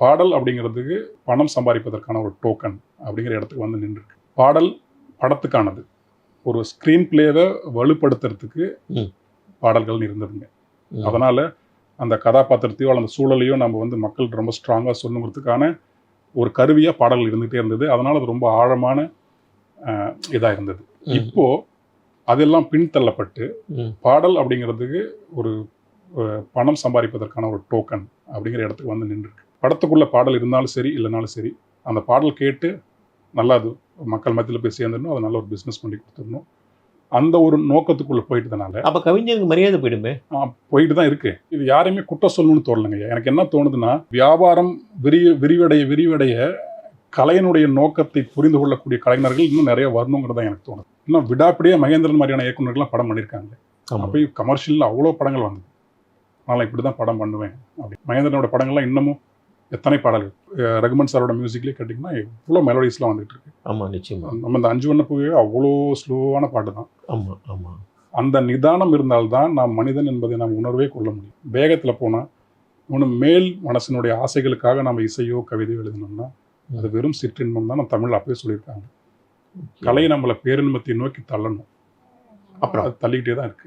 பாடல் அப்படிங்கிறதுக்கு பணம் சம்பாதிப்பதற்கான ஒரு டோக்கன் அப்படிங்கிற இடத்துக்கு வந்து நின்றுருக்கு. பாடல் படத்துக்கானது. ஒரு ஸ்க்ரீன் பிளேவை வலுப்படுத்துறதுக்கு பாடல்கள் இருந்ததுங்க. அதனால அந்த கதாபாத்திரத்தையோ அந்த சூழலையோ நம்ம வந்து மக்கள் ரொம்ப ஸ்ட்ராங்காக சொல்லணுங்கிறதுக்கான ஒரு கருவியாக பாடல்கள் இருந்துகிட்டே இருந்தது. அதனால அது ரொம்ப ஆழமான இதாக இருந்தது. இப்போ அதெல்லாம் பின்தள்ளப்பட்டு பாடல் அப்படிங்கிறதுக்கு ஒரு பணம் சம்பாதிப்பதற்கான ஒரு டோக்கன் அப்படிங்கிற இடத்துக்கு வந்து நின்றுருக்கு. படத்துக்குள்ள பாடல் இருந்தாலும் சரி இல்லைனாலும் சரி, அந்த பாடல் கேட்டு நல்லா அது மக்கள் மத்தியில் போய் சேர்ந்துடணும், அதை நல்ல ஒரு பிஸ்னஸ் பண்ணி கொடுத்துடணும். அந்த ஒரு நோக்கத்துக்குள்ள போயிட்டதுனால அப்ப கவிஞருக்கு மரியாதை போயிடுமே. போயிட்டு தான் இருக்கு. இது யாரையுமே குற்றம் சொல்லணும்னு தோணலைங்க. எனக்கு என்ன தோணுதுன்னா, வியாபாரம் விரிவடைய கலையினுடைய நோக்கத்தை புரிந்து கொள்ளக்கூடிய கலைஞர்கள் இன்னும் நிறைய வரணுங்கிறதா எனக்கு தோணுது. இன்னும் விடாப்பிடியே மகேந்திரன் மாதிரியான இயக்குநர்கள்லாம் படம் பண்ணியிருக்காங்க. அப்போ கமர்ஷியலில் அவ்வளோ படங்கள் வந்தது. நான் இப்படி தான் படம் பண்ணுவேன் அப்படி. மகேந்திரனோட படங்கள்லாம் இன்னமும் எத்தனை பாடல்கள், ரகுமான் சாரோட மியூசிக்லேயே கேட்டிங்கன்னா எவ்வளோ மெலோடிஸ்லாம் வந்துட்டு இருக்கு. ஆமாம், நிச்சயமா. நம்ம இந்த 5 வண்ண பூவே அவ்வளோ ஸ்லோவான பாட்டு தான். ஆமாம் ஆமாம். அந்த நிதானம் இருந்தால்தான் நாம் மனிதன் என்பதை நாம் உணர்வே கொள்ள முடியும். வேகத்தில் போனால் இன்னும் மேல் மனசினுடைய ஆசைகளுக்காக நம்ம இசையோ கவிதையோ எழுதணும்னா அது வெறும் சிற்றின்பம் தான். நம்ம தமிழ் அப்பவே சொல்லியிருக்காங்க. கலை நம்மளை பேரின்பத்தை நோக்கி தள்ளணும். அப்புறம் அது தள்ளிக்கிட்டே தான் இருக்கு.